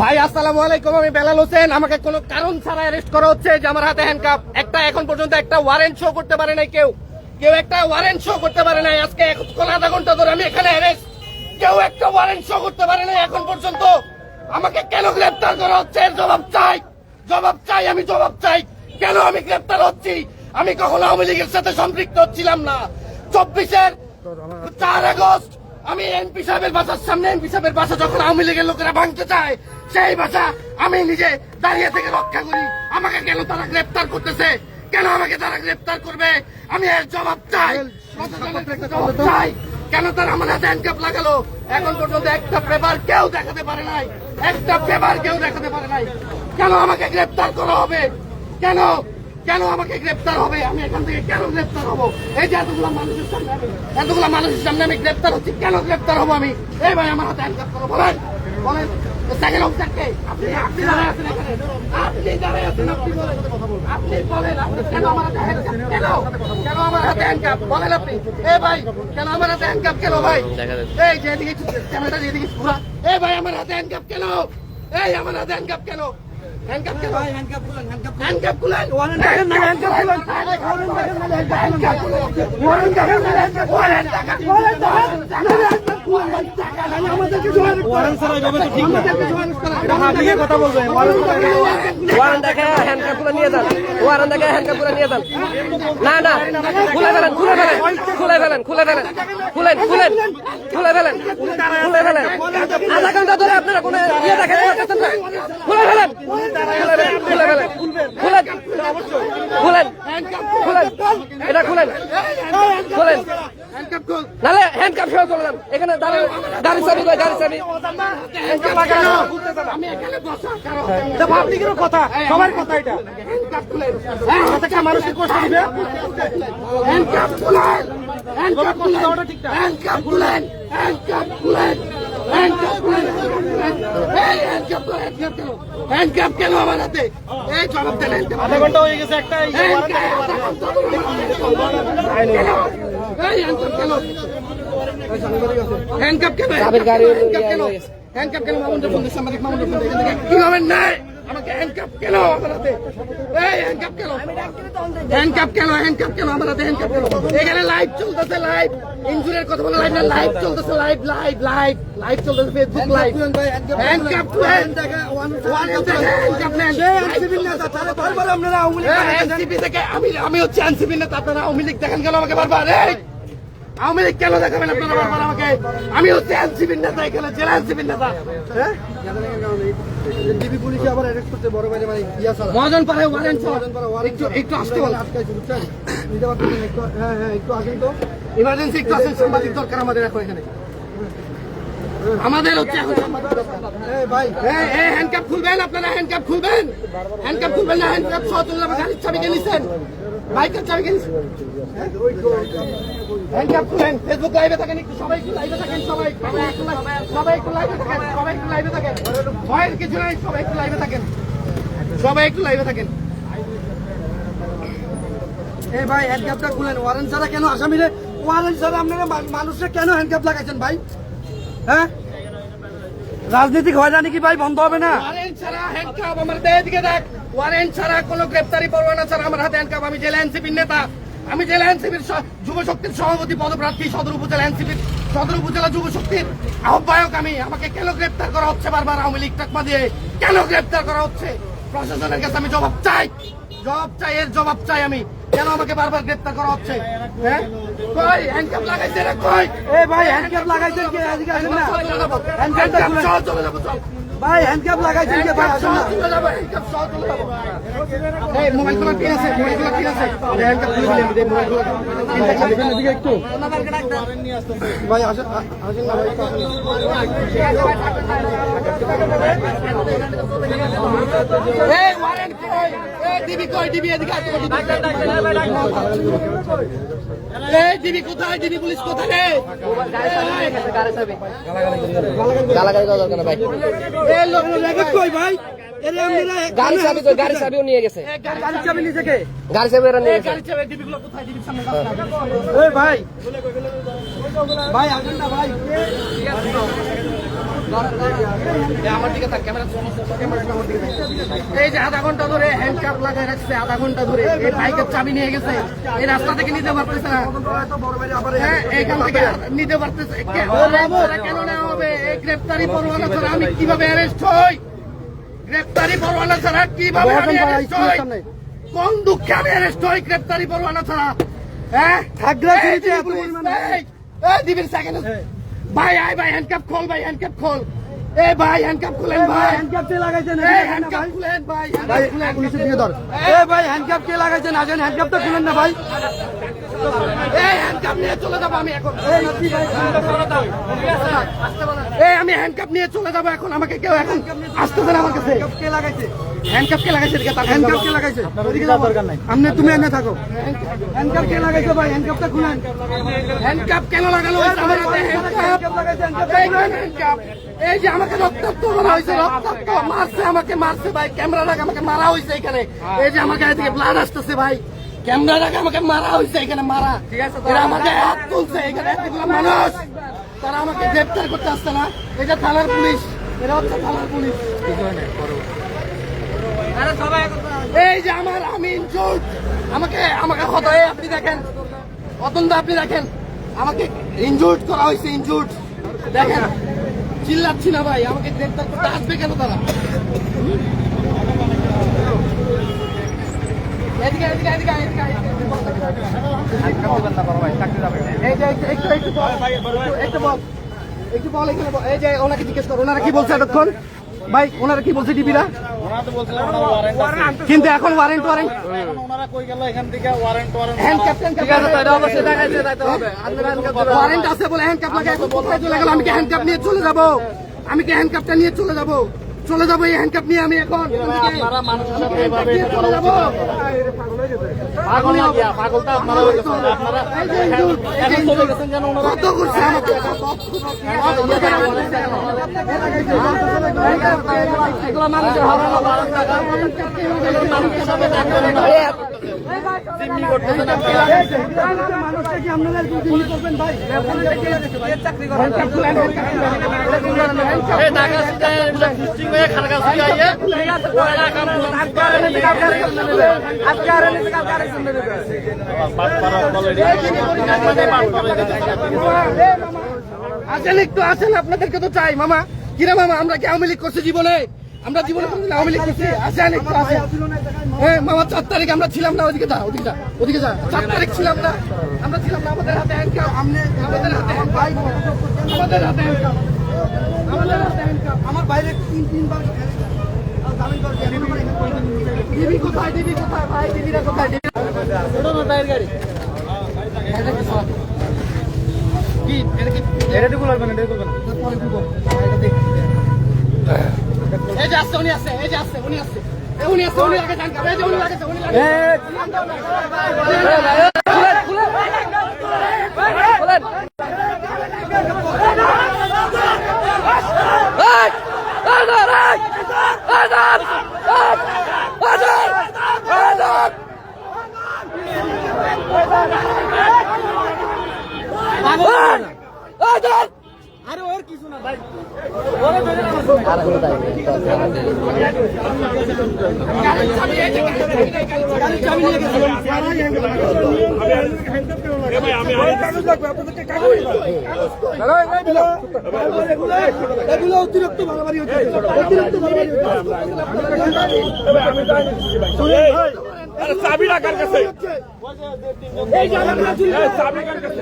ভাই আসসালামু আলাইকুম, আমি বেলাল হোসেন। আমাকে কোনো কারণ ছাড়া অ্যারেস্ট করা হচ্ছে যে আমার হাতে হ্যান্ডকাপ। একটা এখন পর্যন্ত একটা ওয়ারেন্ট শো করতে পারে নাই কেউ একটা ওয়ারেন্ট শো করতে পারে নাই। আজকে এখন আধা ঘন্টা ধরে আমি এখানে অ্যারেস্ট, কেউ একটা ওয়ারেন্ট শো করতে পারে নাই এখন পর্যন্ত। আমাকে কেন গ্রেপ্তার করা হচ্ছে এর জবাব চাই, আমি জবাব চাই। কেন আমি গ্রেপ্তার হচ্ছি? আমি কখনো আওয়ামী লীগের সাথে সম্পৃক্ত ছিলাম না। 24-এর 4 আগস্ট আমি এমপি সাহেবের বাসার সামনে, এমপি সাহেবের বাসা যখন আওয়ামী লীগের লোকেরা ভাঙতে চায়, সেই বাসা আমি নিজে দাঁড়িয়ে থেকে রক্ষা করি। আমাকে কেন তারা গ্রেপ্তার করতেছে? কেন আমাকে তারা গ্রেপ্তার করবে? আমি এর জবাব চাই, জবাব চাই। কেন তারা আমার হাতে হ্যান্ডকাপ লাগালো? এখন পর্যন্ত একটা পেপার কেউ দেখাতে পারে নাই, কেন আমাকে গ্রেপ্তার করা হবে? কেন আমাকে গ্রেপ্তার হবে? আমি এখান থেকে কেন গ্রেপ্তার হবো? এই যে এতগুলো মানুষের সামনে আমি গ্রেপ্তার হচ্ছি, কেন গ্রেপ্তার হবো আমি? এই ভাই আমার হাতে হ্যান্ডকাপ করো, বলেন সেকেন্ড অফিসারকে। আপনি দাঁড়ায় আছেন এখানে, আপনি বলেন আপনি কেন আমার হাতে হ্যান্ডকাপ? কেন আমার হাতে হ্যান্ডকাপ বলেন আপনি? এই ভাই কেন আমার হাতে হ্যান্ডকাপ কেন ভাই? এই যে এদিকে ক্যামেরাটা এদিকে ঘোরা। এই ভাই আমার হাতে হ্যান্ডকাপ কেন? আমার হাতে হ্যান্ডকাপ কেন? হ্যান্ডকাপ খুলেন। কথা বলবেন, ওয়ারেন্ট দেখে হ্যান্ডকাপ গুলো নিয়ে যান, না খুলে ফেলেন, আধা ঘন্টা ধরে আপনারা কোনো ইয়ে দেখেন না, খুলে ফেলেন, এটা খুলেন, নাহলে হ্যান্ডকাপ সহ চলে যান। এখানে গাড়ি চাবি পাবলিকের কথা, সবার কথা এটা। মানুষের কষ্ট দিবে। হ্যান্ডকাপ কেন আমার হাতে? এই জবাব দেন। আধা ঘন্টা হয়ে গেছে, একটা হ্যান্ডকাপ কেন? হ্যান্ডকাপ কেন? মামুনটা ফোন দিচ্ছে, আমাদের মামুনটা ফোন দিচ্ছে। কি হবে না আমাকে হ্যান্ডকাপ কেন আমার হাতে? এই হ্যান্ডকাপ কেন আমার হাতে? হ্যান্ডকাপ কেন? এখানে লাইভ চলতেছে, লাইভ ইনজুরির কথা বলে লাইভ চলতেছে, লাইভ চলতেছে, ফেসবুক লাইভ। হ্যান্ডকাপ খুলেন, এনসিপি থেকে আমি হচ্ছে এনসিপি নেতা, আপনারা আওয়ামী লীগ দেখেন কেন আমাকে বারবার? আওয়ামী লীগ কেন দেখাবেন আপনারা বারবার আমাকে? আমি হচ্ছে এনসিপির নেতা, এখানে জেলা এনসিপির নেতা। ডিবি পুলিশে আবার অ্যারেস্ট করতে বড় ভাই মানে মহাজন পারে ওয়ারেন্ট একটু আসতে বল, একটু আসেন তো, ইমার্জেন্সি একটু আসেন, সাংবাদিক দরকার আমাদের এখন এখানে। আমাদের হচ্ছে হ্যান্ডকাপ খুলবেন আপনারা, হ্যান্ডকাপ খুলবেন না? হ্যান্ডকাপ সহ তুললাম, গাড়ির চাবি কে নিছেন, বাইকের চাবি কে নিছেন? হ্যান্ডকাপ খুলেন, ফেসবুক লাইভে থাকেন, একটু সবাই একটু লাইভে থাকেন, সবাই একটু লাইভে থাকেন, ভয়ের কিছু নাই, সবাই একটু লাইভে থাকেন। এই ভাই হ্যান্ডকাপটা খুলেন। ওয়ারেন্ট ছাড়া কেন আসামিরে, ওয়ারেন্ট ছাড়া আপনারা মানুষরা কেন হ্যান্ডকাপ লাগাইছেন ভাই? হ্যাঁ, রাজনৈতিক হয়রানি কি ভাই বন্ধ হবে না? ওয়ারেন্ট ছাড়া হ্যান্ডকাপ আমার এদিকে দেখ, ওয়ারেন্ট ছাড়া কোনো গ্রেপ্তারি পরোয়ানা ছাড়া আমার হাতে হ্যান্ডকাপ। আমি জেলা এনসিপির নেতা, আমি জেলা এনসিপির যুব শক্তির সভাপতি পদপ্রার্থী, সদর উপজেলা যুব শক্তির আহ্বায়ক আমি। আমাকে কেন গ্রেপ্তার করা হচ্ছে বারবার আওয়ামী লীগ টাকমা দিয়ে? কেন গ্রেপ্তার করা হচ্ছে? প্রশাসনের কাছে আমি জবাব চাই, এর জবাব চাই আমি। কেন আমাকে বারবার গ্রেপ্তার করা হচ্ছে? হ্যাঁ, কই হ্যান্ডকাপ লাগাইছে রে? কই ভাই হ্যান্ডকাপ লাগাইছেন কে? এদিকে আসেন না, হ্যান্ডকাপ সহ চলে যাবো। চল ভাই, হ্যান্ডকাপ লাগাইছেন কে ভাই? আসেন না, চলে যাবো, হ্যান্ডকাপ সহ চলে যাবো। এই মোবাইলগুলো কি আছে? হ্যান্ডকাপ খুলে দিলেন, মোবাইলগুলো এদিকে একটু ভাই আসেন না ভাই। এই ওয়ারেন্ট কই? ডিবি কই? ডিবি এদিকে আসো। এই ডিবি কোথায়? ডিবি পুলিশ কোথায় রে? গালাগালি করা দরকার না ভাই। এই লোক কই ভাই? গাড়ি চাবিও নিয়ে গেছে। গাড়ি চাবি নিয়ে থেকে গাড়ি চাবি এরা নিয়ে গেছে। গাড়ি চাবি ডিবিগুলো কোথায়? ডিবির সামনে এই ভাই আসেন না ভাই। আমার দিকে থাক, ক্যামেরা আমার দিকে থাক। এই যে আধা ঘন্টা ধরে হ্যান্ডকাপ লাগায় রাখছে, আধা ঘন্টা ধরে এই বাইকের চাবি নিয়ে গেছে, এই রাস্তা থেকে নিতে পারতেছে না। হ্যাঁ, এইখান থেকে নিতে পারতেছে। কেন নেওয়া হবে? এই গ্রেপ্তারি পরোয়ানা ছাড়া আমি কিভাবে অ্যারেস্ট হই? গ্রেপ্তারি পরোয়ানা ছাড়া কিভাবে আমি অ্যারেস্ট হই? কোন দুঃখে আমি অ্যারেস্ট হই গ্রেপ্তারি পরোয়ানা ছাড়া? হ্যাঁ, দিবির সেকেন্ড ভাই, আয় ভাই, হ্যান্ডকাপ খোল ভাই, হ্যান্ডকাপ খোল। এ ভাই, হ্যান্ডকাপ খুলেন ভাই, হ্যান্ডকাপ কে লাগাইছেন? হ্যান্ডকাপ খুলেন ভাই, পুলিশের দিকে ধর। এ ভাই, হ্যান্ডকাপ কে লাগাইছেন? আসেন, হ্যান্ডকাপটা খুলেন না ভাই। এই হ্যান্ডকাপ নিয়ে চলে যাবো আমি এখন। আমি হ্যান্ডকাপ নিয়ে চলে যাবো এখন। আমাকে কেউ এখন আসতে দেন আমার কাছে। কে লাগাইছে? হ্যান্ডকাপ কে লাগাইছে? হ্যান্ডকাপ কে লাগাইছে? ওদিকে যাওয়ার দরকার নাই। আপনি তুমি এনে থাকো। হ্যান্ডকাপ কে লাগাইছে ভাই? হ্যান্ডকাপটা খুলেন। হ্যান্ডকাপ কেন লাগানো হয়েছে আমার হাতে? হ্যান্ডকাপ এই যে আমাকে রক্তাক্ত করা হয়েছে, রক্তাক্ত মারছে, আমাকে মারছে ভাই। ক্যামেরার আগে আমাকে মারা হয়েছে এখানে। এই যে আমার গায়ে থেকে ব্লাড আসতেছে ভাই। ক্যামেরার আগে আমাকে মারা হয়েছে এখানে, মারা। এরা আমাকে হাত তুলছে এখানে, এতগুলো মানুষ, তারা আমাকে গ্রেপ্তার করতে আসছে না। এটা থানার পুলিশ, এরা হচ্ছে থানার পুলিশ। এই যে আমার, আমি ইনজুর্ড, আমাকে হতো। আপনি দেখেন, অতন্ত আপনি দেখেন, আমাকে ইনজুর্ড করা হয়েছে, ইনজুর্ড। দেখেন, চিল্লাচ্ছি না ভাই, আমাকে গ্রেপ্তার করতে আসবে কেন তারা? এদিকে এদিকে এদিকে এদিকে একটু বল এখানে। এই যে ওনাকে জিজ্ঞেস করো, ওনারা কি বলছে এতক্ষণ ভাই? ওনারা কি বলছে টিভিরা? কিন্তু এখন ওয়ারেন্ট ওয়ারেন্ট ওয়ারেন্ট আছে বলে হ্যান্ডকাপ লাগে। এখন কোথায় চলে গেল? আমি কি হ্যান্ডকাপ নিয়ে চলে যাবো? আমি কি হ্যান্ডকাপটা নিয়ে চলে যাবো? চলে যাবো এই হ্যান্ডকাপ নিয়ে আমি এখন? কত করছে আমাকে? এগুলো মানুষের মানুষটা কি আপনারা করবেন ভাই? আসেন একটু, আসেন, আপনাদেরকে তো চাই মামা। কিরে মামা, আমরা কি আওয়ামী লীগ করছি জীবনে? আমরা জীবনে আওয়ামী লীগ করছি? আসেন একটু, আসেন। হ্যাঁ মামা, 4 তারিখ আমরা ছিলাম না। ওদিকে যা, ওদিকে যা, ওদিকে যা। 4 তারিখ ছিলাম না, আমরা ছিলাম না। আমাদের হাতে হ্যান্ডকাপ, আমাদের হাতে হ্যান্ডকাপ, আমাদের হাতে হ্যান্ডকাপ, আমাদের হাতে হ্যান্ডকাপ। আমার বাইরে 3-3 বার দিবি কোথায়? দিবি কোথায় ভাই? দিবিরা কোথায়? গাড়ি কি এটা টুকু লাগবে না, এটা করবেন পরে টুকু। এই যে আসছে, উনি আসছে, এই যে আসছে, উনি আসছে, উনি আসছে, উনি আগে জানকা, এই যে উনি লাগেছে, উনি লাগেছে। আরে ওর কিছু না ভাই। এগুলো অতিরিক্ত বাড়াবাড়ি হচ্ছে, অতিরিক্ত বাড়াবাড়ি হচ্ছে। চাবি রাখার কাছে এই যে আমরা চাবি কার কাছে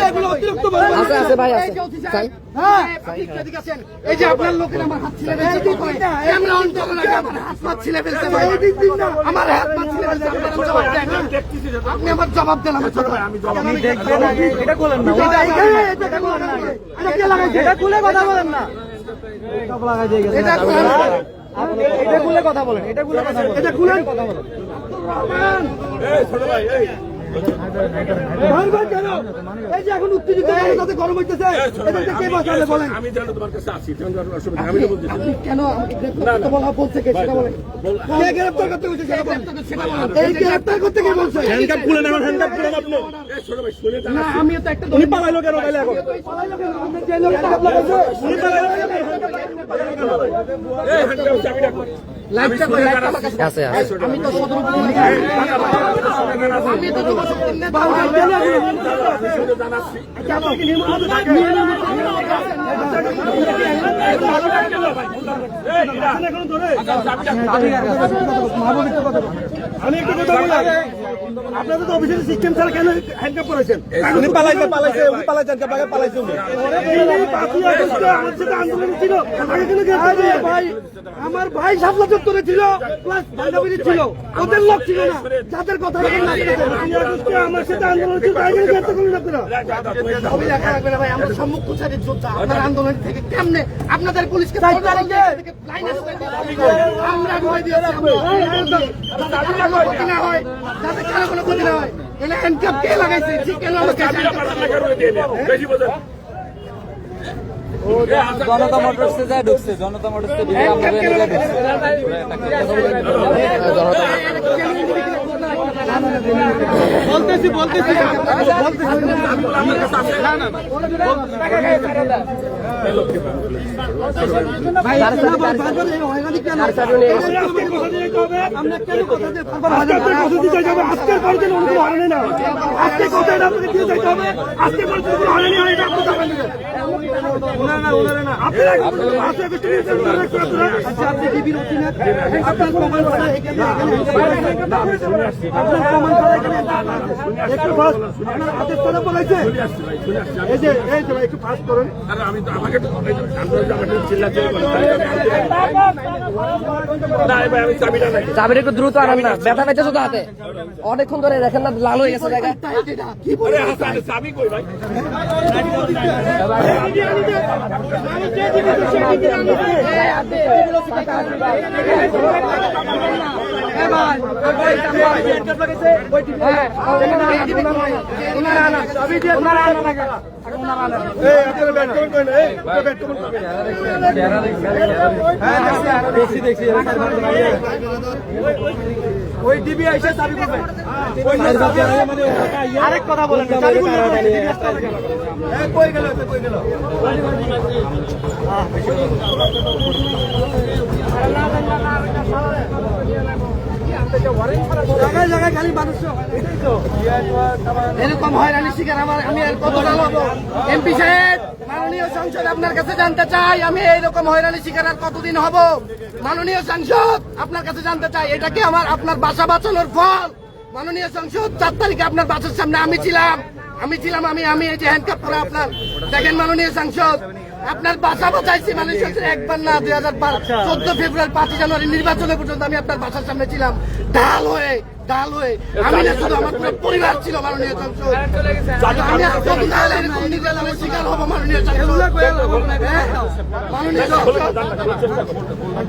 এগুলো অতিরিক্ত বাড়াবাড়ি আছে ভাই, আছে চাই। হ্যাঁ, এই যে আপনার লোকের আমার হাত ছিলে ফেলছে, কি করে? ক্যামেরা অন করে লাগে, আমার হাত পা ছিলে ফেলছে ভাই, আমার হাত পা ছিলে ফেলছে। আপনারা জবাব দেন, আপনি আমার জবাব দেন। আমার ছোট ভাই, আমি জবাব দেখবেন আগে। এটা খোলেন না, এটা খোলেন না, এটা কে লাগাইছে? এটা খুলে কথা বলেন না, সব লাগাই দিয়ে গেছে। এটা খুলেন, এটা খুলে কথা বলেন, এটা খুলে কথা বলেন, এটা খুলেন কথা বলেন। এই ছোট ভাই, এই বারবার কেন? এই যে এখন উত্তেজিত হয়ে তাতে গরম হইতেছে, এদেরকে কে বাঁচাবে বলেন? আমি জানো তোমার কাছে আছি, তোমার অসুবিধা নেই, আমি তো বলতেছি। আপনি কেন আমাকে গ্রেফতার করতে বলা বলছে কে সেটা বলেন। কে গ্রেফতার করতে বলছে সেটা বলেন। সেটা বলেন। এই গ্রেফতার করতে কে বলছে? হ্যান্ডকাপ খুলে নেবেন, হ্যান্ডকাপ খুলে আপনি। এই ছোট ভাই শুনে না আমিও তো একটা উনি পালাইলো কেন তাইলে এখন? আপনি যে লোক হ্যান্ডকাপ লাগাইছে, উনি পালাইলো কেন? এই হ্যান্ডকাপ চাবিটা কই? লাইভটা করে লাইভটা আমার কাছে আছে। আমি তো সদর উপজেলা আমি তো যুবশক্তির নেতা। জানাচ্ছি। আমি একটু কথা বলি। আপনাদের তো অফিসের সিস্টেম ছাড়া কেন হ্যান্ডকাপ করেছেন? উনি পালাইছে, উনি পালাইছে, হ্যান্ডকাপ লাগাই পালাইছে উনি। এই 5ই আগস্টে আমার সাথে আন্দোলন ছিল, তাকে কেন গ্রেফতার করলেন? ভাই, আমার ভাই শাপলা চত্বরে ছিল, প্লাস ভাইনাবিরি ছিল, ওদের লোক ছিল না, যাদের কথা এখন লাগতেছে। 5ই আগস্টে আমার সাথে আন্দোলন ছিল, তাই কেন গ্রেফতার করলেন আপনারা? ছবি লেখা রাখবে না ভাই, আমরা সম্মুখ সারির যোদ্ধা। আপনার আন্দোলন থেকে কেমনে আপনাদের পুলিশকে আমরা ভয় দিয়েছি, যাতে কারো ক্ষতি না হয়, যাতে কারো কোনো ক্ষতি না হয়। এলে হ্যান্ডকাপ কে লাগাইছে? ঠিক কেন আমাকে চাবিটা পাঠান না কেন দিয়ে দেন? বেশি বোঝেন। জনতা মোটরসে যায় ঢুকছে, জনতা মোটরসে ঢুকে আমাদের এলাকায় ঢুকছে। বলতেছি ভাই, আপনারা বারবার এই হয়রানি কেন? আমরা কেন কথা দিয়ে বারবার হয়রানি? আজকের পর যেন কোনো হয়রানি না হয়। আজকে কথা এটা আপনাকে দিয়ে যাইতে হবে। আজকে পর যেন কোনো হয়রানি হয়, এটা আপনি জানান দিবেন। না। আপনারা আজকে একটু আচ্ছা, আপনি কি বিরোধী না? আপনার প্রমাণ ছাড়া এখানে আপনার প্রমাণ ছাড়া এখানে একটু ফাস্ট, আপনার হাতের ছাড়া বলাইছে। এই যে ভাই একটু ফাস্ট করুন। আরে আমি তো আমাকে তো আমাকে চিল্লাচিল্লি করে না ভাই, আমি চাবিটা নাই। চাবিটা একটু দ্রুত আনান না, ব্যথা পেয়েছে তো হাতে, অনেকক্ষণ ধরে দেখেন না লাল হয়ে গেছে জায়গা। কি আরে হাসান চাবি কই ভাই? ওই ডিবি এসে চাবি করবে। আরেক কথা বলেন, কই গেল? জায়গায় জায়গায় খালি মানুষ এরকম হয়রানির শিকার আমি আর কত জানাবো? এমপি সাহেব, মাননীয় সংসদ, আপনার কাছে জানতে চাই আমি এইরকম হয়রানির শিকার আর কতদিন হব? মাননীয় সংসদ, আপনার কাছে জানতে চাই এটা কি আপনার বাসা বাঁচানোর ফল? মাননীয় সংসদ, 4 তারিখে আপনার বাসার সামনে আমি ছিলাম, আমি এই যে হ্যান্ডকাপ করে আপনার দেখেন। মাননীয় সংসদ, আপনার বাসা বাঁচাইছি মাননীয় সংসদ, একবার না 2014 ফেব্রুয়ারি 5 জানুয়ারি নির্বাচনের পর্যন্ত আমি আপনার বাসার সামনে ছিলাম, ঢাল হয়ে। আমি না, শুধু আমার পুরো পরিবার ছিল। মাননীয় সংসদ, আমি আর কতদিন হলে এরকম নির্যাতনের শিকার হবো? মাননীয় সংসদ, মাননীয় সংসদ,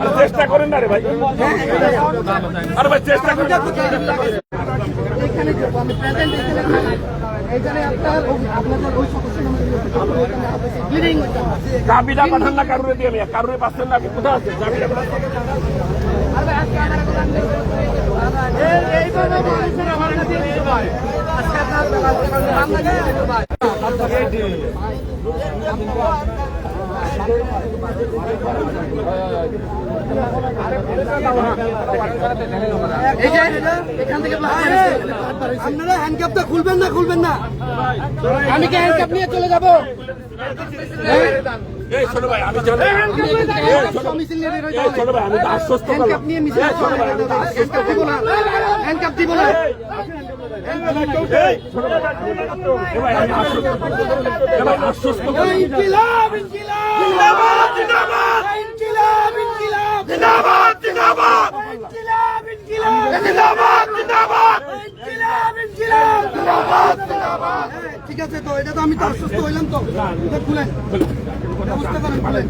আরে চেষ্টা করেন না রে ভাই। আরে ভাই চেষ্টা করেন। এখানে যাবো, আমি প্রেজেন্ট এখানে আপনাদের ওই সদস্য ব্লিডিং চাবিটা পাঠান না কারুরে দিয়ে, আমি কারুরে পাচ্ছেন না, আপনি কোথায় আছেন? চাবিটা পাঠান। এই যে এখান থেকে আপনারা হ্যান্ডকাপটা খুলবেন না? আমি কি হ্যান্ডকাপ নিয়ে চলে যাবো? এই ছোট ভাই, আমি জানি। মিছিল নিয়ে বের হইতে এই ছোট ভাই, আমি তো আশ্বস্ত করলাম। হ্যান্ডকাপ নিয়ে মিছিল হ্যান্ডকাপ দিব না, হ্যান্ডকাপ দিব না। এ ভাই, আমি আশ্বস্ত করলাম। এ ভাই, আশ্বস্ত করলাম। ইনকিলাব জিন্দাবাদ, ঠিক আছে, তো এটা তো আমি তো আশ্বস্ত হইলাম। তো এটা খুলেন, ব্যবস্থা করেন, খুলেন।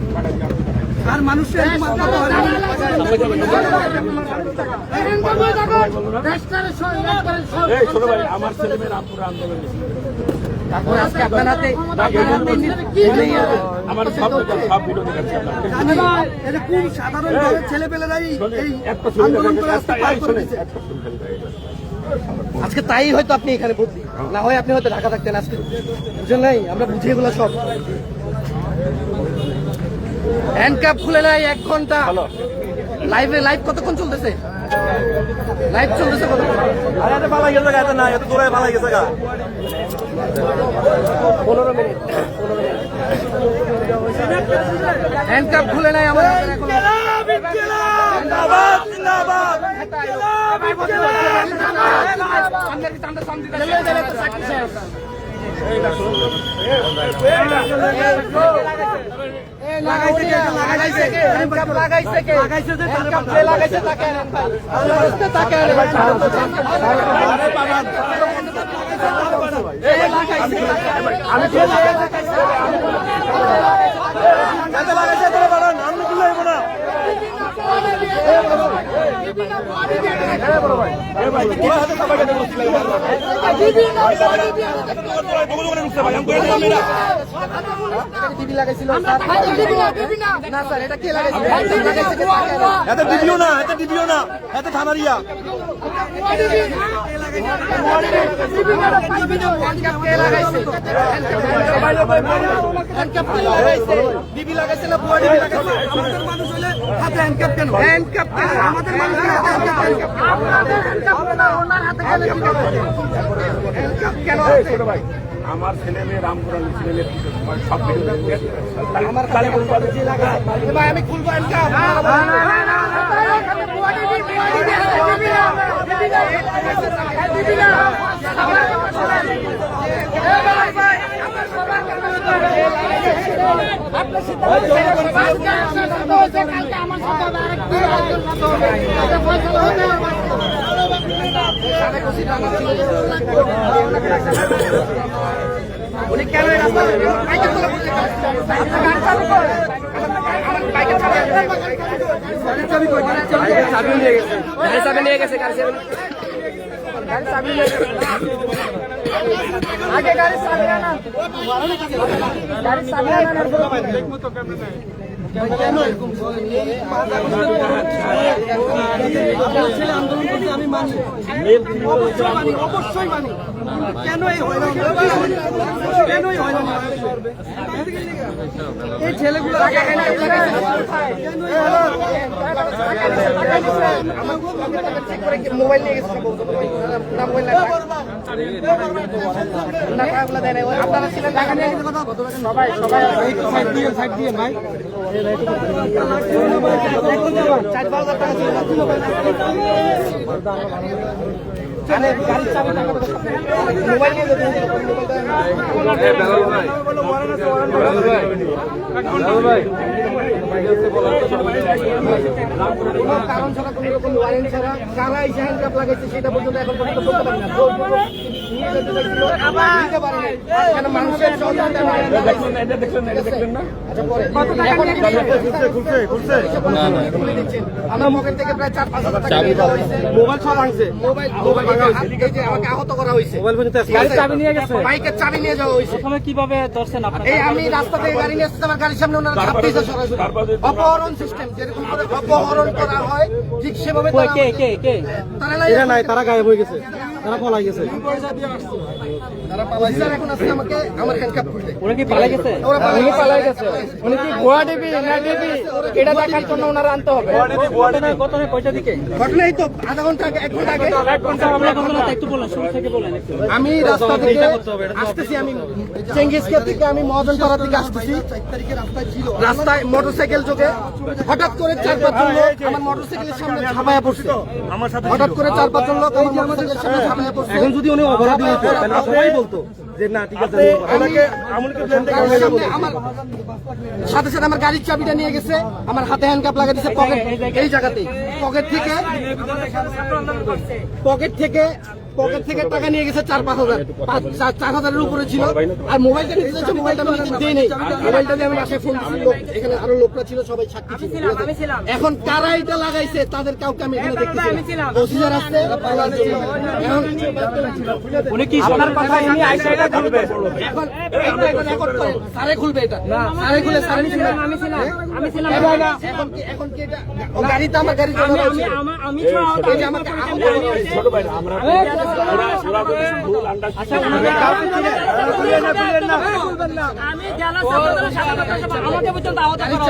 আর মানুষের এই ছোট ভাই আমার ছেলে মেয়ে রামপুরে আন্দোলন গেছিল। তারপরে আজকে আপনার হাতে আমার সব ভিডিও দেখাচ্ছি আপনাকে। এটা খুব সাধারণ ঘরের ছেলেপেলেরাই এই একটা ছবি আন্দোলন করে রাস্তা পার করে দিচ্ছে। আজকে তাই হয়তো আপনি এখানে বদলি না হয় আপনি হয়তো ঢাকা থাকতেন আজকে বুঝেন নাই আমরা বুঝি এগুলো সব হ্যান্ডকাপ খুলে নাই 1 ঘন্টা লাইভ কতক্ষণ চলতেছে লাইভ চলতেছে কতক্ষণ আরে এটা পালাই গেছে গা, এটা না, এটা দূরে পালাই গেছে গা। 15 মিনিট হ্যান্ডকাপ খুলে নাই আমার হাতে এখন জিন্দাবাদ, জিন্দাবাদ। টিভি লাগাইছিল না স্যার এটা কে লাগাইছিল এত দিবিও না, এত দিবিও না, এত থানারিয়া। টিভি লাগাইছে না বুয়া টিভি লাগাইছে আমাদের মানুষ হলে হাতে হ্যান্ডকাপ কেন হ্যান্ডকাপ আমাদের মানুষ ছোট ভাই আমার ছেলে মেয়ে রামপুরা ছেলে মেয়ে সব ভিডিও আমার কালে ভাই আমি খুলবো হ্যান্ডকাপ উনি কেন চাবি নিয়ে গেছে চাবি নিয়ে গেছে আগে গাড়ি চাবি আনা গাড়ি চাবি আনা কেন এরকম আন্দোলন করতে আমি মানি অবশ্যই মানি কেন এই হয়রানি কেন এই হয়রানি এই ছেলেগুলো মোবাইল নিয়ে গেছে আপনারা ছিলেন টাকা নিয়ে গেছে কথা সবাই সবাই সাইড দিয়ে ভাই মোবাইল নিয়ে কারণ ছাড়া কোন রকম ওয়ারেন্ট ছাড়া কারা এই হ্যান্ডকাপ লাগাইছে সেটা পর্যন্ত এখন পর্যন্ত বলতে পারি না মানুষের আমার পকেট থেকে প্রায় 4-5 হাজার টাকা মোবাইল সব আনছে মোবাইল আমাকে আহত করা হয়েছে চাবি নিয়ে গেছে বাইকের চাবি নিয়ে যাওয়া হয়েছে কিভাবে ধরছেন আপনার এই আমি রাস্তা থেকে গাড়ি নিয়ে আসতে আমার গাড়ির সামনে ওনারা ধাপ দিয়েছে সরাসরি অপহরণ সিস্টেম যেরকম করে অপহরণ করা হয় ঠিক সেভাবে তারা নাই তারা গায়েব হয়ে গেছে তারা পলাই গেছে তারা পালাইছে এখন আসছে আমাকে আমার হ্যান্ডকাপ খুলতে ওরা কি পালাই গেছে ওরা পালাই গেছে উনি কি গোয়া ডিবি না ডিবি এটা দেখার জন্য ওনারা আনতে হবে কত না কয়টা দিকে ঘটনাই তো আধা ঘন্টা আগে 1 ঘন্টা আগে 1 ঘন্টা আমরা ঘটনা একটু বলেন শুরু থেকে বলেন একটু আমি রাস্তা থেকে আসতেছি আমি চেঙ্গিসকে থেকে আমি মহাজনপাড়া থেকে আসতেছি রাস্তায় মোটরসাইকেল যোগে হঠাৎ করে 4-5 জন লোক আমার মোটরসাইকেলের সামনে ঝাঁপায়া পড়ছে হঠাৎ করে 4-5 জন লোক আমার মোটরসাইকেলের সামনে ঝাঁপায়া পড়ছে এখন যদি উনি অপরাধী হতো তাহলে সবাই বলতো যে না ঠিক আছে আমার সাথে সাথে আমার গাড়ির চাবিটা নিয়ে গেছে আমার হাতে হ্যান্ডকাপ লাগিয়ে দিয়েছে পকেট এই জায়গাতেই পকেট থেকে পকেট থেকে টাকা নিয়ে গেছে 4-5 হাজার, 4,000-এর উপরে ছিল। আর মোবাইলটা নিতে যাচ্ছে, মোবাইলটা আমি কিছু দিই নেই, মোবাইলটা দিয়ে আমি বাসায় ফোন দিচ্ছি। লোক এখানে আরো লোকরা ছিল, সবাই সাক্ষী ছিল। এখন কারা এটা লাগাইছে তাদের কাউকে আমি এখানে দেখতেছি না। অফিসার আসছে, এখন উনি কি আপনার কথা উনি আইসা এটা খুলবে? এখন রেকর্ড করেন, স্যারে খুলবে এটা, স্যারে খুলে স্যার আমি ছিলাম। এখন কি এটা গাড়িতে আমার গাড়ি ছোট ভাই আমরা ওরা যদি ভুল আন্ডারস্ট্যান্ডিং আমি জেলা ছাত্রদলের সাধারণ সম্পাদক, আমাকে পর্যন্ত আহত করা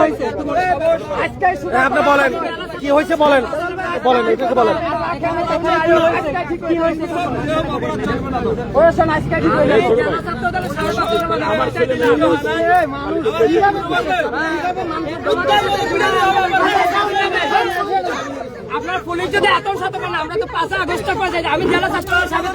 হয়েছে। আপনি বলেন কি হয়েছে, বলেন বলেন এটাকে বলেন। জেলা ছাত্রদলের আমার ছেলে আপনার পুলিশ যদি এত শত করেন, আমরা তো 5 আগস্ট করে যাই। আমি জেলা ছাত্রদলের সাথে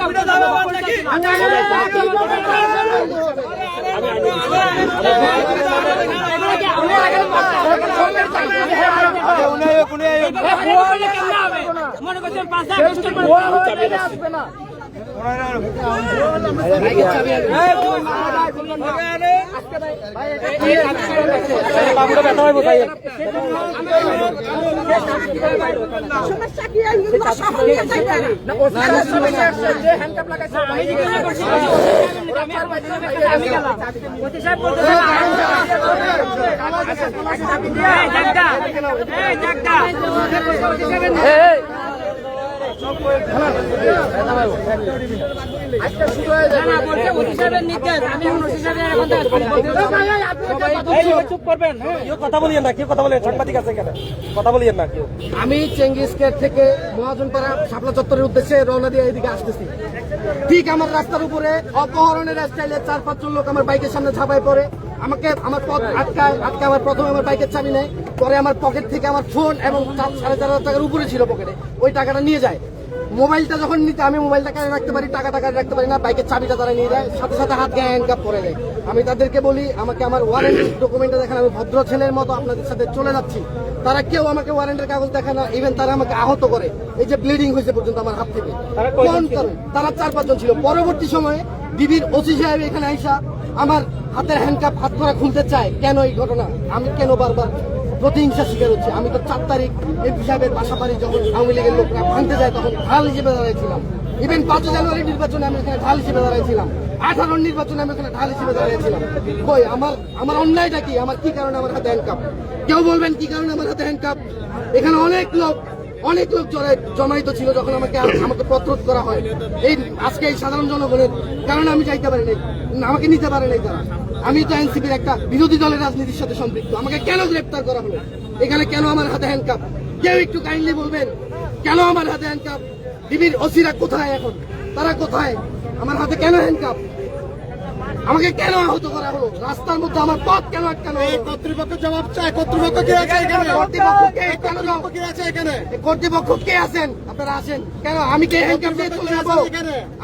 মনে করছেন 5 আগস্ট আসবে না। কথা বলিয়েন না, কেউ কথা বলেন, সাংবাদিক আছে এখানে, কথা বলিয়েন না কেউ। আমি চেঙ্গিস গেট থেকে মহাজনপাড়া শাপলা চত্বরের উদ্দেশ্যে রওনা দিয়ে এদিকে আসতেছি। ঠিক আমার রাস্তার উপরে অপহরণের স্টাইলে 4-5 জন লোক আমার বাইকের সামনে ঝাঁপায় পড়ে আমাকে, আমার পথ আটকায়। আমার প্রথমে আমার বাইকের চাবি নেয়, পরে আমার পকেট থেকে আমার ফোন এবং 4,500 টাকার উপরে ছিল পকেটে, ওই টাকাটা নিয়ে যায়। মোবাইলটা যখন নিতে, আমি মোবাইলটা কানে রাখতে পারি, টাকা রাখতে পারি না, বাইকের চাবিটা তারা নিয়ে যায়, সাথে সাথে হাত গায়ে হ্যান্ডকাপ করে দেয়। আমি তাদেরকে বলি আমাকে আমার ওয়ারেন্টি ডকুমেন্টটা দেখেন, আমি ভদ্র ছেলের মতো আপনাদের সাথে চলে যাচ্ছি। তারা কেউ আমাকে ওয়ারেন্টের কাগজ দেখে না, ইভেন তারা আমাকে আহত করে, এই যে ব্লিডিং হয়েছে পর্যন্ত আমার হাত থেকে। কোন কারণে? তারা 4-5 জন ছিল। পরবর্তী সময়ে ডিবির ওসি সাহেব এখানে আইসা আমার হাতের হ্যান্ডকাপ হাত করা খুলতে চায়। কেন এই ঘটনা? আমি কেন বারবার প্রতিহিংসা শিকার হচ্ছে? আমি তো 4 তারিখ এমপি সাহেবের বাসা বাড়ি যখন আওয়ামী লীগের লোকরা ভাঙতে যায় তখন ঢাল হিসেবে দাঁড়িয়েছিলাম। ইভেন 5 জানুয়ারি নির্বাচনে আমি এখানে ঢাল হিসেবে দাঁড়িয়েছিলাম, 18 নির্বাচনে আমি এখানে ঢাল হিসেবে দাঁড়িয়েছিলাম। কই আমার অন্যায়টা কি? আমার কি কারণে আমার হাতে হ্যান্ডকাপ? কেউ বলবেন কি কারণে আমার হাতে হ্যান্ডকাপ? এখানে অনেক লোক জমায়িত ছিল যখন আমাকে প্রতিরোধ করা হয়। এই আজকে এই সাধারণ জনগণের কারণে আমি যাইতে পারি নাই, আমাকে নিতে পারে নাই তারা। আমি তো এনসিপির একটা বিরোধী দলের রাজনীতির সাথে সম্পৃক্ত, আমাকে কেন গ্রেপ্তার করা হলো? এখানে কেন আমার হাতে হ্যান্ডকাপ? কেউ একটু কাইন্ডলি বলবেন কেন আমার হাতে হ্যান্ডকাপ? ডিবির ওসিরা কোথায় এখন? তারা কোথায়? আমার হাতে কেন হ্যান্ডকাপ? আমাকে কেন আহত করা হলো? রাস্তার মধ্যে আমার পথ কেন আটকানো হলো? কর্তৃপক্ষ জবাব চায়। কর্তৃপক্ষ কে আছে এখানে? কর্তৃপক্ষ কে? কেন কে আছে এখানে? কর্তৃপক্ষ কে আছেন? আপনারা আসেন কেন? আমি কে হ্যান্ডকাপ নিয়ে চলে যাবো?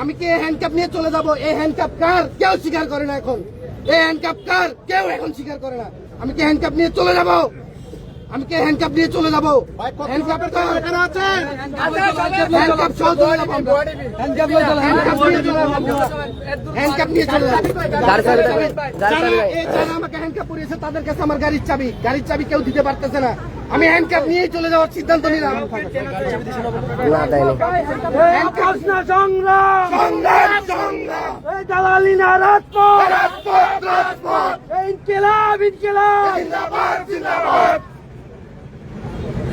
আমি কে হ্যান্ডকাপ নিয়ে চলে যাবো? এই হ্যান্ডকাপ কার? কেউ স্বীকার করে না এখন। এই হ্যান্ডকাপ কার? কেউ এখন স্বীকার করে না। আমি কে হ্যান্ডকাপ নিয়ে চলে যাবো? আমি কে হ্যান্ডকাপ নিয়ে চলে যাবো? হ্যান্ডকাপ এখানে আছে, হ্যান্ডকাপ সহ চলে যাবো আমরা। হ্যান্ডকাপ নিয়ে চলে যাবো। হ্যান্ডকাপ নিয়ে চলে যাবো। যারা আমাকে হ্যান্ডকাপ পরিয়েছে তাদের কাছে আমার গাড়ির চাবি কেউ দিতে পারতেছে না। আমি হ্যান্ডকাপ নিয়ে চলে যাওয়ার সিদ্ধান্ত নিলাম। দালালি না, রাজপথ, ইনকিলাব,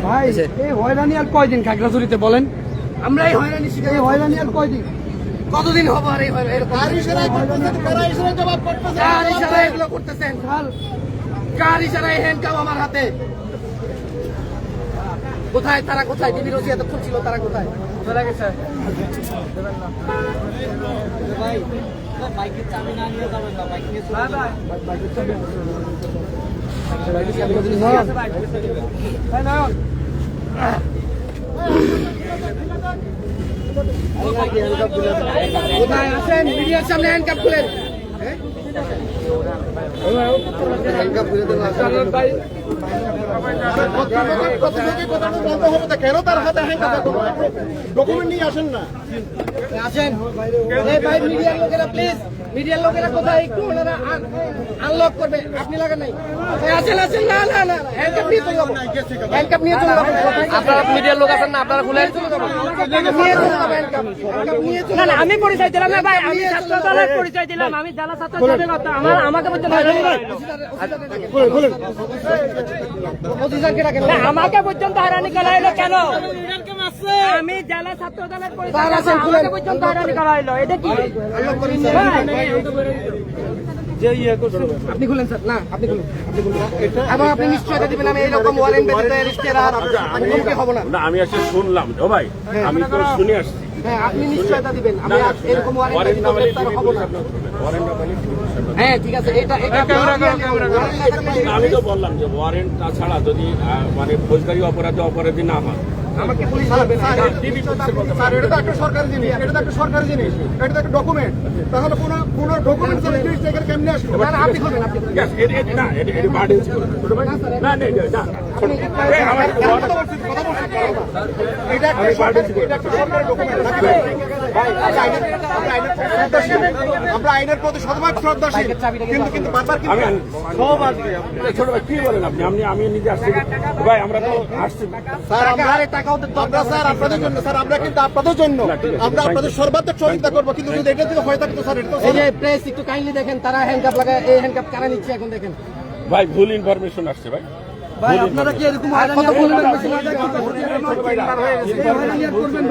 ভাই এই হয়রানি আর কয়দিন খাগড়াছড়িতে বলেন? আমরা এই হয়রানি শিকার, এই হয়রানি আর কয়দিন? কতদিন হবো? আর এই কার ইশারায় এগুলো করতেছেন? কার ইশারায় হ্যান্ডকাপ আমার হাতে? কোথায় তারা? কোথায় ডিবির ওসি এতক্ষণ ছিল? তারা কোথায়? চলে গেছে। বাইকের চাবি না নিয়ে যাবেন না, বাইক নিয়ে চলে যাবেন। কোথায় আছেন? মিডিয়ার সামনে হ্যান্ডকাপ খুলেন। কেন তার হাতে ডকুমেন্ট নিয়ে আসেন না? আসেন ভাই, মিডিয়ার লোকেরা প্লিজ, মিডিয়ার লোকেরা কোথায় একটু ওনারা আনলক করবে, আপনি লাগেন নাই। আসেন আসেন, না না না, হ্যান্ডকাপ নিয়ে চলে যাবো, হ্যান্ডকাপ নিয়ে চলে যাবো। আপনারা মিডিয়ার লোক আছেন না, আপনারা খুলে চলে যাবো, নিয়ে চলে যাবো হ্যান্ডকাপ নিয়ে চলে যাবো। আমি পরিচয় দিলাম না ভাই, আমি ছাত্র দলের পরিচয় দিলাম, আমি জেলা ছাত্র দলের কথা, আমাকে পর্যন্ত আমাকে পর্যন্ত হয়রানি করা হলো কেন? আমি জেলা ছাত্র দলের পরিচয় দিলাম, আমাকে পর্যন্ত হয়রানি করা হলো, এটা কি? আপনি খুলেন স্যার, না আপনি খুলুন, আপনি খুলুন, এবং আপনি নিশ্চয়তা দিবেন আমি এরকম ওয়ারেন্ট ব্যতীত এরিস্টেরার মুখোমুখি হব না। না আমি এসে শুনলাম ও ভাই, আমি তো শুনে আসছি। হ্যাঁ, আপনি নিশ্চয়তা দিবেন আমি আর এরকম ওয়ারেন্ট ওয়ারেন্ট ব্যতীত না পেলে গ্রেফতার হব না। ওয়ারেন্ট না পেলে হ্যাঁ ঠিক আছে, এটা আমি তো বললাম যে ওয়ারেন্ট ছাড়া যদি মানে ফৌজদারি অপরাধী না হয় আমাকে পুলিশ বলবে না। স্যার এটা তো একটা সরকারি জিনিস, এটা তো একটা সরকারি জিনিস, এটা তো একটা ডকুমেন্ট, তাহলে কোন ডকুমেন্ট এখানে কেমনে আসবে? না না, আপনি খুলবেন, আপনি খুলবেন। Yes, না এটা বাড়ি না না না এটা একটা সরকারি ডকুমেন্ট। আমরা আইনের প্রতি শতভাগ শ্রদ্ধাশীল, কিন্তু বারবার আমি ছোট ভাই কি বলেন আপনি? আমি নিজে আসছি ভাই, আমরা তো আসছি স্যার, আমরা স্যার আপনাদের জন্য, স্যার আমরা কিন্তু আপনাদের জন্য, আমরা আপনাদের সর্বাত্মক সহযোগিতা করবো, কিন্তু যদি এটা যদি হয়ে থাকে তো স্যার, এটা তো এই যে প্রেস একটু কাইন্ডলি দেখেন, তারা হ্যান্ডকাপ লাগায়, এই হ্যান্ডকাপ কারা নিচ্ছে এখন দেখেন ভাই, ভুল ইনফরমেশন আসছে ভাই। ভাই আপনারা কি এরকম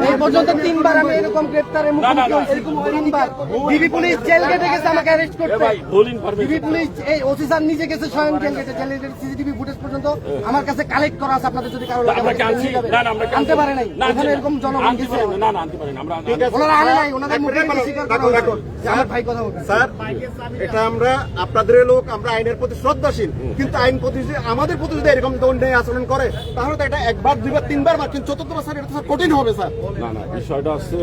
এই পর্যন্ত 3 বার আমি এরকম গ্রেফতারের মুখোমুখি হয়েছি, 3 বার। ডিবি পুলিশ জেল গেটে গেছে আমাকে অ্যারেস্ট করতে, ভাই ভুল ইনফরমেশন। ডিবি পুলিশ এই ওসি স্যার নিজে গেছে স্বয়ং জেল গেটে, জেলের সিসিটিভি ফুটেজ পর্যন্ত আমার কাছে কালেক্ট করা আছে, আপনাদের যদি কারো লাগে আমরা আনছি না না আমরা আনতে পারে নাই, এখানে এরকম জনগণ গেছে, না না আনতে পারেন আমরা ওনারা আনে নাই, ওনাদের মুখে স্বীকার করা হয়েছে যে আমার ভাই কথা বলছে। স্যার এটা আমরা আপনাদের লোক, আমরা আইনের প্রতি শ্রদ্ধাশীল, কিন্তু আইন প্রতি যদি আমাদের প্রতি যদি এরকম দণ্ডনীয় আচরণ করে তাহলে তো এটা একবার দুইবার তিনবার মার, কিন্তু চতুর্থবার স্যার এটা তো স্যার কঠিন হবে স্যার। না না বিষয়টা হচ্ছে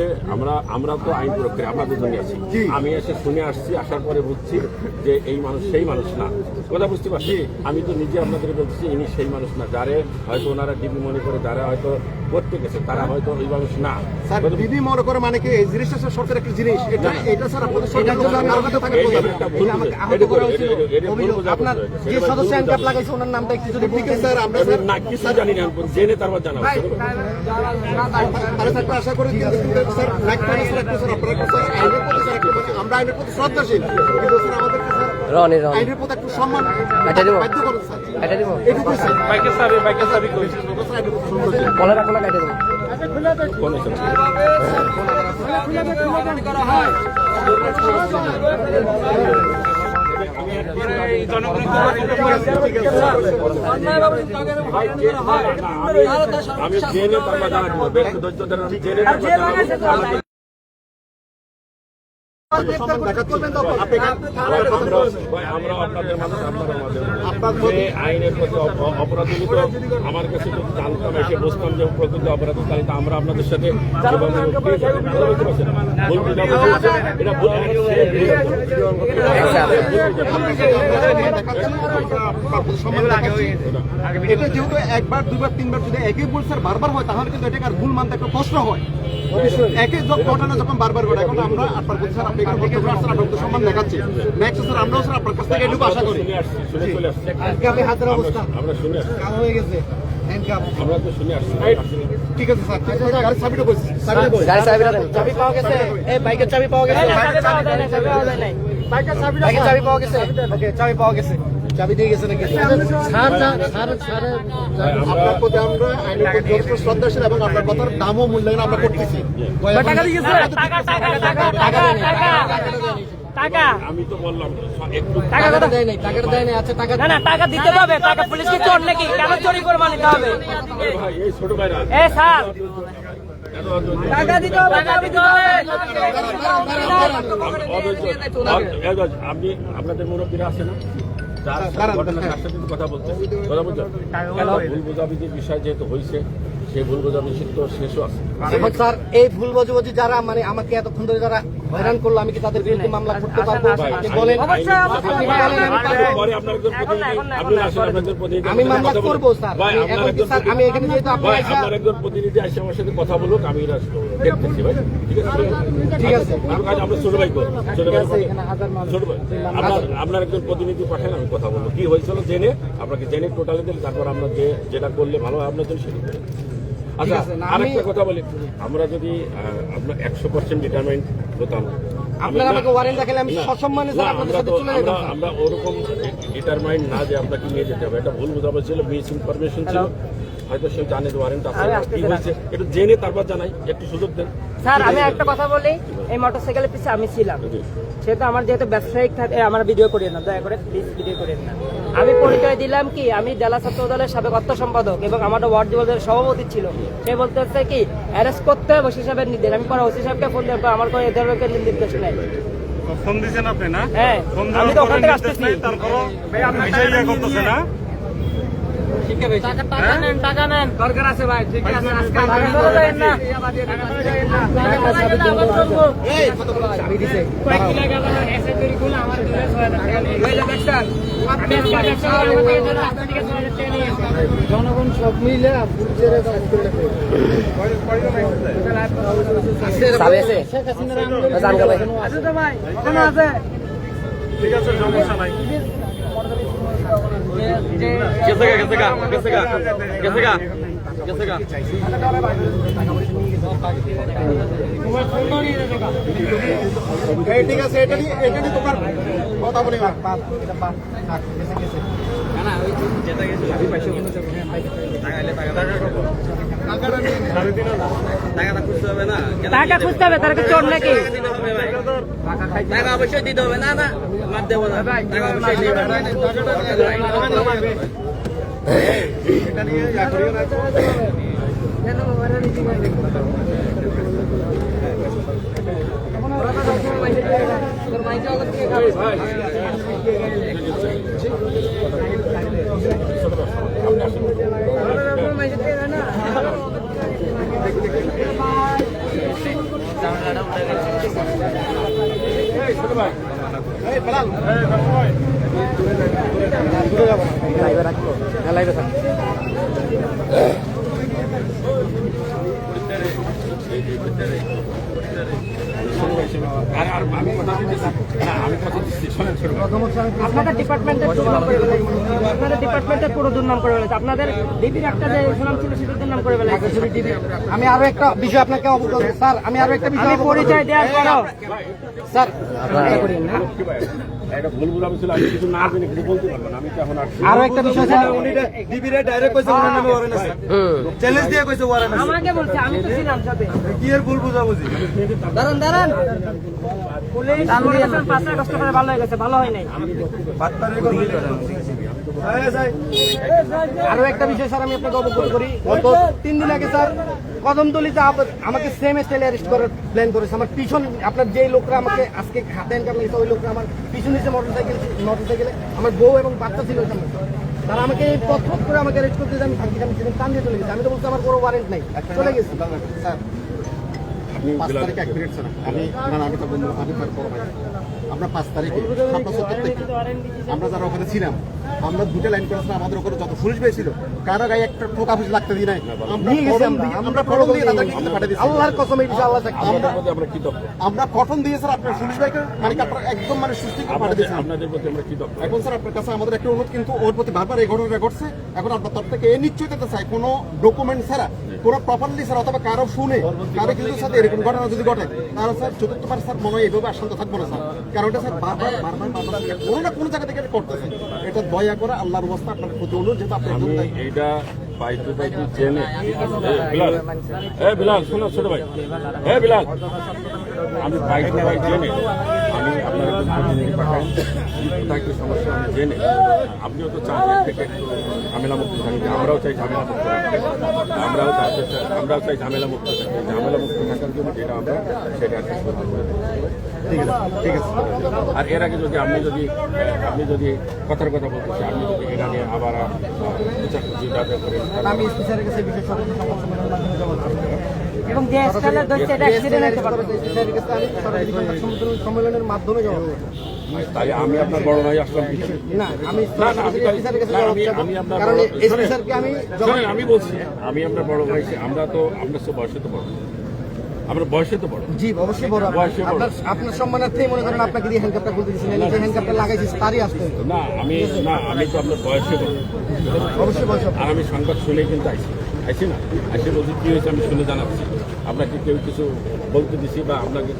আমরা তো আইন প্রয়োগ করি, আপনাদের জন্য আছি। আমি এসে শুনে আসছি, আসার পরে বুঝছি যে এই মানুষ সেই মানুষ না, কথা বুঝতে পারছি। আমি তো নিজে আপনাদের বলছি ইনি সেই মানুষ না, যারে হয়তো ওনারা ডিবি মনে করে যারা হয়তো করতে গেছে তারা হয়তো ওই মানুষ না। স্যার দিদি মনে করে মানে কি এই জিনিসটা স্যার সরকার একটা জিনিস, এটা স্যার আপনাদের সরকার জন্য আমি আরো কথা থাকে আপনার যে সদস্য হ্যান্ডকাপ লাগাইছে ওনার নামটা একটু যদি বলতেন। স্যার আমরা না কিছু জানি না, জেনে তারপর জানাবো। তাহলে স্যার আশা করি কিন্তু স্যার লাইক করে স্যার একটু স্যার আপনারা স্যার আইনের প্রতি স্যার একটু আমরা আইনের প্রতি শ্রদ্ধাশীল, কিন্তু স্যার আমাদের স্যার আইনের প্রতি একটু সম্মান বাধ্য করুন স্যার, এটুকুই স্যার। বাইকের চাবি কই? বলে রাখো না, কাটে দেবো। কোন এসব? আমি জেনে তারপর জানাবো, বেশ ধৈর্য ধরে আমি জেনে তারপর জানাবো। আমরা আপনাদের মানুষ, আপনারা আমাদের আইনের প্রতি অপরাধী তো আমার কাছে যদি জানতাম, এসে বুঝতাম যে প্রকৃত অপরাধী, তাহলে তো আমরা আপনাদের সাথে এটা ভুল। এটা যেহেতু একবার দুইবার তিনবার যদি একই ভুল স্যার বারবার হয় তাহলে কিন্তু এটাকে আর ভুল মানতে একটা কষ্ট হয়। একই ঘটনা যখন বারবার ঘটে, এখন আমরা আপনার প্রতি স্যার আপনি এখানে বক্তব্য রাখছেন, আপনার প্রতি সম্মান দেখাচ্ছি, নেক্সট স্যার আমরাও স্যার আপনার কাছ থেকে এটুকু আশা করি। শুনে চলে আসছি, হ্যান্ডকাপে হাতের অবস্থা আমরা শুনে আসছি, কালো হয়ে গেছে হ্যান্ডকাপ। আমরা তো শুনে আসছি। ঠিক আছে স্যার, গাড়ির চাবিটা বলছি, চাবি পাওয়া গেছে, এই বাইকের চাবি পাওয়া গেছে, বাইকের চাবি পাওয়া গেছে, ওকে চাবি পাওয়া গেছে, চাবি দিয়ে গেছে নাকি? আপনার প্রতি আমরা আইনের প্রতি যথেষ্ট শ্রদ্ধাশীল এবং আপনার কথার দামও মূল্যায়ন আমরা করতেছি। টাকা দিয়ে গেছে, টাকা আমি তো বললাম একটু টাকাটা দেয় নাই, টাকাটা দেয় নাই। আচ্ছা টাকা না না, টাকা দিতে হবে, টাকা পুলিশকে চোর নাকি? কেন চুরি করে নিতে হবে? ভাই, এই ছোট ভাইরা এ স্যার, টাকা দিতে হবে, টাকা দিতে হবে। আপনি আপনাদের মুরব্বীরা আছে না, কথা বলছেন, ভুল বোঝাবুঝির বিষয় যেহেতু হয়েছে, সেই ভুল বোঝাবুঝির তো শেষও আছে। এখন স্যার এই ভুল বোঝাবুঝি যারা মানে আমাকে এতক্ষণ ধরে যারা হয়রান করলো আমি কি তাদের বিরুদ্ধে মামলা করতে পারবো? আপনি বলেন। অবশ্যই, আপনি বলেন আমি পারবো। পরে আপনার একজন প্রতিনিধি, আপনি আসেন, আপনাদের প্রতিনিধি আমি আমার সাথে মামলা কথা বলুন। করবো স্যার। ভাই, আমি আপনার এখন একজন স্যার আমি এখানে যেহেতু আপনি ভাই, আইসা- আপনার একজন প্রতিনিধি আসে আমার সাথে কথা বলুক, আমি এটা দেখতেছি ভাই। ঠিক আছে, ঠিক আছে। আমার কাছে আমরা ছোট ভাই করবো। ছোট ভাই ছোট ভাই আপনার একজন প্রতিনিধি পাঠান, আমি কথা বলবো কি হয়েছিল জেনে, আপনাকে জেনে টোটালি দিলে তারপর আমরা যেটা করলে ভালো হয় আপনার জন্য সেটা করবো। আচ্ছা, আরেকটা কথা বলি, আমরা যদি আপনার 100% ডিটারমাইন্ড হতাম, আপনারা আমাকে ওয়ারেন্ট দেখালে আমি সসম্মানে স্যার আপনাদের সাথে চলে যেতাম স্যার। আমরা ওরকম ডিটারমাইন্ড না যে আপনাকে নিয়ে যেতে হবে, এটা ভুল বোঝাবো ছিল, মিস ইনফরমেশন ছিল, হয়তো সে জানে ওয়ারেন্ট আপনার কি হয়েছে, একটু জেনে তারপর জানাই, একটু সুযোগ দেন। স্যার আমি একটা কথা বলি, এই মোটরসাইকেলের পিছনে আমি ছিলাম, সেহেতু আমার যেহেতু ব্যবসায়িক থাকে, আমার ভিডিও করিয়ে না, দয়া করে প্লিজ ভিডিও করিয়ে না। আমি পরিচয় দিলাম কি, আমি জেলা ছাত্র দলের সাবেক অর্থ সম্পাদক এবং আমার ওয়ার্ড যুবদলের সভাপতি ছিল। সে বলতে হচ্ছে কি অ্যারেস্ট করতে হবে ওসি সাহেবের নির্দেশ। আমি পরে ওসি সাহেবকে ফোন দেবো, আমার কোনো এ ধরনের নির্দেশ নেই। ফোন দিয়েছেন আপনি না? হ্যাঁ, ফোন আমি তো ওখান থেকে আসতেছি। তারপরও বিষয় ইয়ে করতেছে না? টাকা নেন, টাকা নেন, দরকার আছে ভাই, ঠিক আছে, আজকে টাকা ধরে দেন না, আবার চলবো। চাবি দিছে। কয়েক কিলো গেল, এসে তৈরি করলে আমার দূরে 6,000 টাকা নিয়ে এই যে দেখছেন, আমি আজকে ব্যবসা করার মতো এই জন্য আপনার দিকে 6,000 টাকা নিয়ে গেছি। জনগণ সব মিলে পুলিশের কাজ করে চাবি আছে? জানগা ভাই। আছে তো ভাই, ওখানে আছে। ঠিক আছে, সমস্যা নাই। এই ঠিক আছে, এটা নিয়ে তোমার কথা বলি না। টাকা খুঁজতে হবে, তার চোর নাকি? এটা নিয়ে ইয়া করিও না। এই বেলাল, লাইভে রাখবো। হ্যাঁ লাইভে থাক। আমি কথা দিচ্ছি না, আমি কথা দিচ্ছি, শোনেন ছোট ভাই। আপনাদের ডিপার্টমেন্টের দুর্নাম করে ফেলেছে, আপনাদের ডিপার্টমেন্টের পুরো দুর্নাম করে ফেলেছে, আপনাদের ডিবির একটা যে সুনাম ছিল সেটার দুর্নাম করে ফেলেছে। আমি আরো একটা বিষয় আপনাকে অবগত স্যার, আমি আরো একটা বিষয় আমি পরিচয় দেওয়ার পরও স্যার কি ভাই, এটা ভুল বোঝাবো ছিল, আমি কিছু না জেনে কিছু বলতে পারবো না, আমি তো এখন আসছি। আরো একটা বিষয় স্যার, ডিবিরে ডাইরেক্ট কইছে ওনার নামে ওয়ারেন্ট আছে, চ্যালেঞ্জ দিয়ে কইছে ওয়ারেন্ট আছে। আমাকে বলছে, আমি তো ছিলাম সাথে। কি এর ভুল বুঝাবুঝি? দাঁড়ান দাঁড়ান, পুলিশ মোটিভেশন 5 আগস্ট করে ভালো হয়ে গেছে, ভালো হয় নাই। বাটপারের কথা এই যাই। আরো একটা বিষয় স্যার আমি আপনাকে অবগত করি। গত 3 দিন আগে স্যার কদমতলীতে আমাকে সেম স্টাইলে অ্যারেস্ট করার প্ল্যান করেছে। আমার পিছন আপনার যেই লোকরা আমাকে আজকে হাতে হ্যান্ডকাপ লাগিয়েছে, ওই লোকরা আমার পিছন নিচে মোটরসাইকেলে আমার বউ এবং বাচ্চা ছিল ওখানে। তারা আমাকে এই পথ করে আমাকে অ্যারেস্ট করতে আমি থাকি, আমি সেদিন কান দিয়ে চলে গেছি। আমি তো বলছি আমার কোনো ওয়ারেন্ট নাই, চলে গেছি। স্যার, 5 তারিখে 1 মিনিট স্যার, আমি তো বলবো, আমি তার বড় ভাই। আমরা 5 তারিখে 77 থেকে আমরা যারা ওখানে ছিলাম, আমরা দুটো লাইন করেছিলাম, আমাদের ওখানে যত পুলিশ পেয়েছিল কারো গায়ে একটা ঠোকা ফুস লাগতে দিই নাই। নিয়ে গেছি আমরা ফটো দিয়ে তাদেরকে কিন্তু পাঠিয়ে দিয়েছি। আল্লাহর কসম এই বিষয়ে আল্লাহ সাক্ষী। আপনাদের প্রতি আমরা কৃতজ্ঞ, আমরা কটন দিয়ে স্যার আপনার পুলিশ ভাইকে মানে আপনার একদম মানে সুস্থ করে পাঠিয়ে দিয়েছি। আপনাদের প্রতি আমরা কৃতজ্ঞ। এখন স্যার আপনার কাছে আমাদের একটা অনুরোধ, কিন্তু ওর প্রতি বারবার এই ঘটনাটা ঘটছে। এখন আপনার তরফ থেকে এই নিশ্চয়তা চাই, কোনো ডকুমেন্ট ছাড়া, কোনো প্রপারলি স্যার অথবা কারো শুনে কারো কিন্তু সাথে এরকম ঘটনা যদি ঘটে, তাহলে স্যার চতুর্থবার স্যার মনে হয় এইভাবে আশঙ্কা থাকবো না স্যার। কারণ এটা স্যার বারবার কোনো না কোনো জায়গা থেকে করতেছে। এটা দয়া করে আল্লাহর অবস্থা আপনার প্রতি অনুরোধ, যেহেতু আপনি আমি একজন এইটা পাইতে জেনে, বিলাল, বিলাল শোনো ছোট ভাই, বিলাল, আমি পাইতে জেনে আমি আপনার একজন প্রতিনিধি পাঠাই, কোথায় কি সমস্যা আমি জেনে, আপনিও তো চান এর থেকে একটু ঝামেলা মুক্ত থাকতে, আমরাও চাই ঝামেলা মুক্ত থাকতে, আমরাও চাই ঝামেলা মুক্ত থাকতে, ঝামেলা মুক্ত থাকার জন্য যেটা আমরা সেটা আর কি করতে পারি। ঠিক আছে, ঠিক আছে। আর এর আগে যদি আপনি যদি কথার কথা বলতেছি, আপনি যদি এটা নিয়ে আবার খুঁচাখুচি দাবি করেন, আমি স্পিকারের কাছে বিশেষ সরকারি সংবাদ সম্মেলনের মাধ্যমে জমা করব। এবং যে স্কেলের দোষটা এটা অ্যাক্সিডেন্ট হতে পারে। স্পিকারের কাছে আমি সরকারি সংবাদ সম্মেলনের মাধ্যমে জমা করব। তাই আমি আপনার বড় ভাই আসলাম কি? না, আমি না, না, আমি তাই- স্পিকারের কাছে না, জবাব আমি- চাবো। আমি আপনার কারণ বড়- এসপি স্যারকে আমি শোনেন, আমি বলছি, আমি আপনার বড় ভাই, আমরা তো আপনার সব বয়সে তো বড়, আমরা বয়সে তো বড়। জি অবশ্যই বড়। বয়সে বড়। আপনার সম্মানার্থেই মনে করেন আপনাকে দিয়ে হ্যান্ডকাপটা খুলতে দিচ্ছেন, যে হ্যান্ডকাপটা লাগাইছি তারই আসতে হবে। না, আমি তো আপনার বয়সে বড়। অবশ্যই বয়স হবে। আর আমি সংবাদ শুনে কিন্তু আইছি না, আইসি বলছি কি হয়েছে আমি শুনে জানাচ্ছি। আপনাকে কেউ কিছু বলতে দিছি বা আপনাকে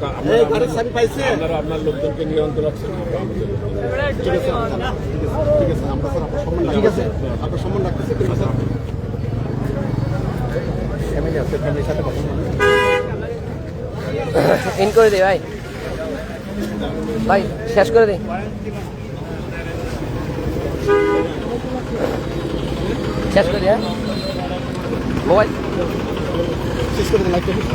আপনারা আপনার লোকজনকে নিয়ন্ত্রণ রাখছেন। ঠিক আছে, আমরা স্যার আপনার সম্মান ঠিক আছে, আপনার সম্মান রাখতেছি। ঠিক আছে, ফ্যামিলি আছে, ফ্যামিলির সাথে কথা বলুন। ইন করে দে ভাই, ভাই শেষ করে দে। শেষ করে দে, হ্যাঁ মোবাইল শেষ করে দিন, লাইক করুন।